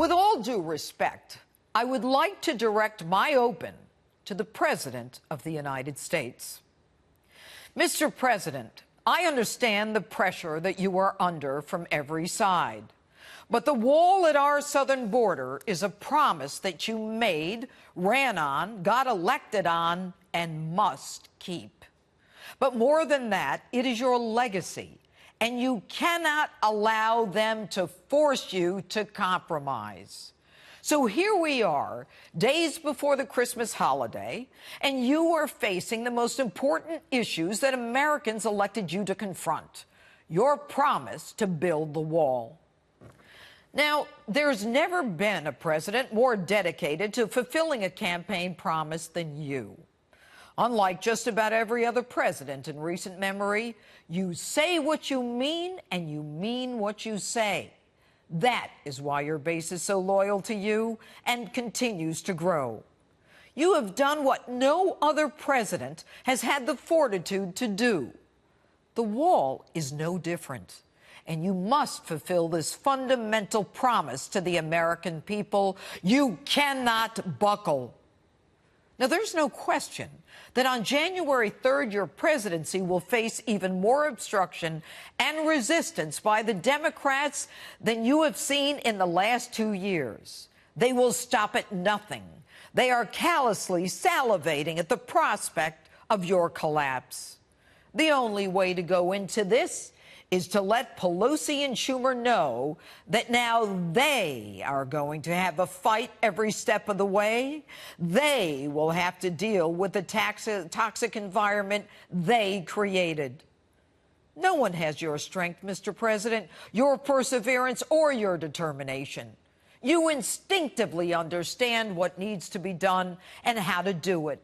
With all due respect, I would like to direct my open to the President of the United States. Mr. President, I understand the pressure that you are under from every side. But the wall at our southern border is a promise that you made, ran on, got elected on, and must keep. But more than that, it is your legacy, and you cannot allow them to force you to compromise. So here we are, days before the Christmas holiday, and you are facing the most important issues that Americans elected you to confront: your promise to build the wall. Now, there's never been a president more dedicated to fulfilling a campaign promise than you. Unlike just about every other president in recent memory, you say what you mean and you mean what you say. That is why your base is so loyal to you and continues to grow. You have done what no other president has had the fortitude to do. The wall is no different, and you must fulfill this fundamental promise to the American people. You cannot buckle. Now, there's no question that on January 3rd, your presidency will face even more obstruction and resistance by the Democrats than you have seen in the last 2 years. They will stop at nothing. They are callously salivating at the prospect of your collapse. The only way to go into this is to let Pelosi and Schumer know that now they are going to have a fight every step of the way. They will have to deal with the toxic environment they created. No one has your strength, Mr. President, your perseverance, or your determination. You instinctively understand what needs to be done and how to do it.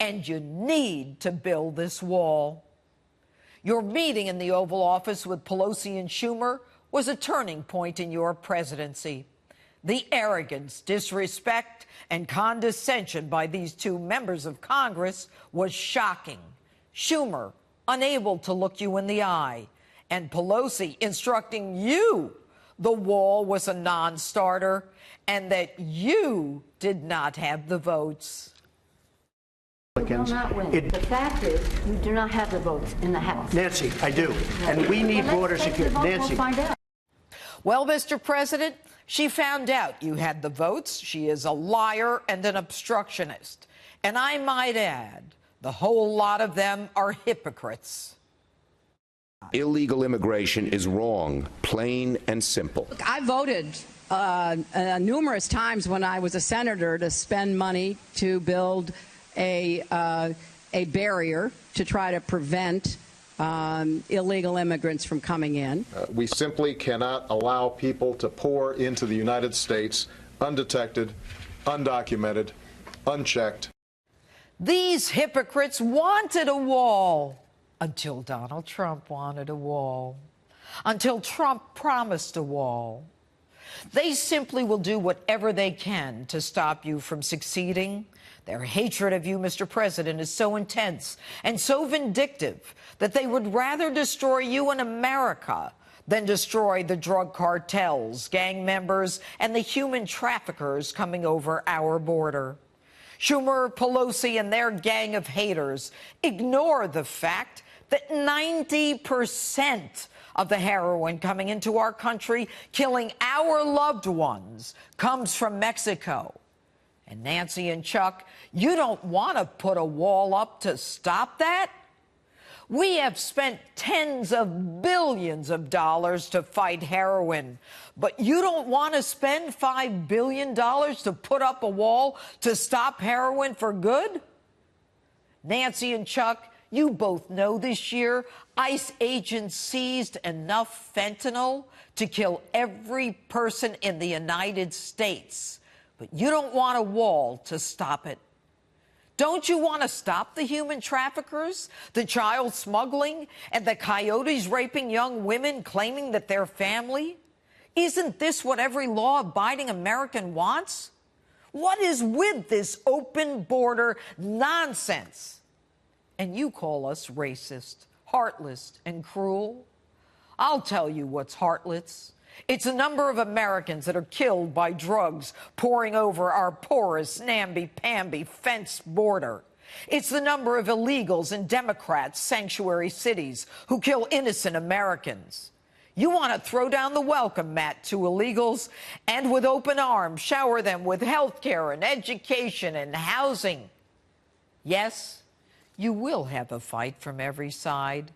And you need to build this wall. Your meeting in the Oval Office with Pelosi and Schumer was a turning point in your presidency. The arrogance, disrespect, and condescension by these two members of Congress was shocking. Schumer unable to look you in the eye, and Pelosi instructing you the wall was a non-starter and that you did not have the votes. You will not win. The fact is, you do not have the votes in the House. Nancy, I do. And we need border security. Nancy. We'll find out. Well, Mr. President, she found out you had the votes. She is a liar and an obstructionist. And I might add, the whole lot of them are hypocrites. Illegal immigration is wrong, plain and simple. Look, I voted numerous times when I was a senator to spend money to build a barrier to try to prevent illegal immigrants from coming in. We simply cannot allow people to pour into the United States undetected, undocumented, unchecked. These hypocrites wanted a wall until Donald Trump wanted a wall, until Trump promised a wall. They simply will do whatever they can to stop you from succeeding. Their hatred of you, Mr. President, is so intense and so vindictive that they would rather destroy you and America than destroy the drug cartels, gang members, and the human traffickers coming over our border. Schumer, Pelosi, and their gang of haters ignore the fact that 90% of the heroin coming into our country, killing our loved ones, comes from Mexico. And Nancy and Chuck, you don't want to put a wall up to stop that? We have spent tens of billions of dollars to fight heroin, but you don't want to spend $5 billion to put up a wall to stop heroin for good? Nancy and Chuck, you both know this year ICE agents seized enough fentanyl to kill every person in the United States. But you don't want a wall to stop it. Don't you want to stop the human traffickers, the child smuggling, and the coyotes raping young women claiming that they're family? Isn't this what every law-abiding American wants? What is with this open border nonsense? And you call us racist, heartless, and cruel? I'll tell you what's heartless. It's the number of Americans that are killed by drugs pouring over our porous, namby-pamby fence border. It's the number of illegals in Democrats' sanctuary cities who kill innocent Americans. You want to throw down the welcome mat to illegals and with open arms shower them with health care and education and housing. Yes, you will have a fight from every side.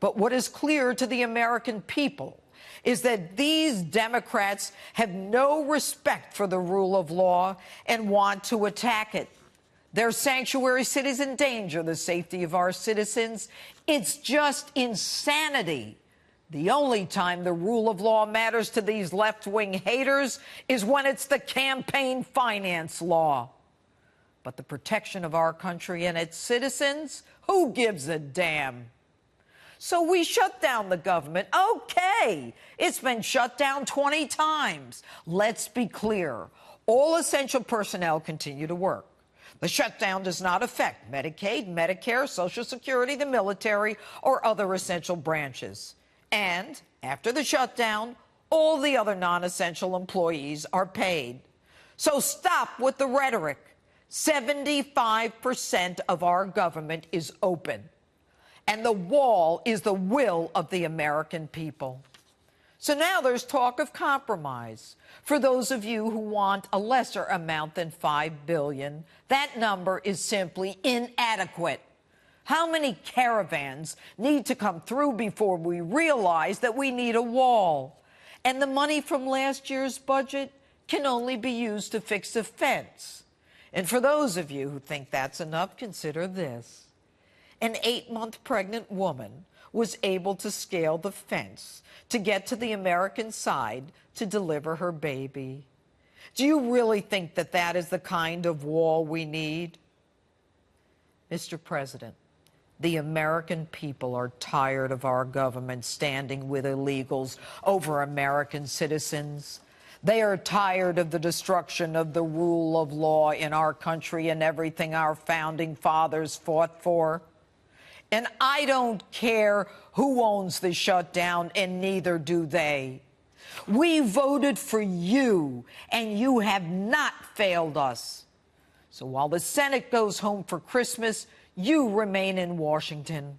But what is clear to the American people is that these Democrats have no respect for the rule of law and want to attack it. Their sanctuary cities endanger the safety of our citizens. It's just insanity. The only time the rule of law matters to these left-wing haters is when it's the campaign finance law. But the protection of our country and its citizens, who gives a damn? So we shut down the government. Okay, it's been shut down 20 times. Let's be clear. All essential personnel continue to work. The shutdown does not affect Medicaid, Medicare, Social Security, the military, or other essential branches. And after the shutdown, all the other non-essential employees are paid. So stop with the rhetoric. 75% of our government is open. And the wall is the will of the American people. So now there's talk of compromise. For those of you who want a lesser amount than $5 billion, that number is simply inadequate. How many caravans need to come through before we realize that we need a wall? And the money from last year's budget can only be used to fix a fence. And for those of you who think that's enough, consider this. An 8-month pregnant woman was able to scale the fence to get to the American side to deliver her baby. Do you really think that that is the kind of wall we need? Mr. President, the American people are tired of our government standing with illegals over American citizens. They are tired of the destruction of the rule of law in our country and everything our founding fathers fought for. And I don't care who owns the shutdown, and neither do they. We voted for you, and you have not failed us. So while the Senate goes home for Christmas, you remain in Washington.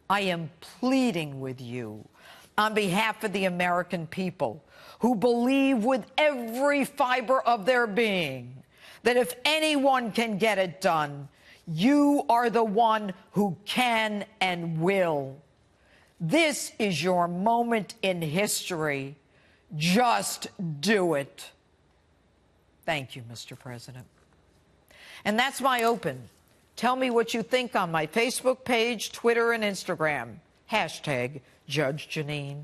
I am pleading with you on behalf of the American people who believe with every fiber of their being that if anyone can get it done, you are the one who can and will. This is your moment in history. Just do it. Thank you, Mr. President. And that's my open. Tell me what you think on my Facebook page, Twitter, and Instagram. #Judge Jeanine.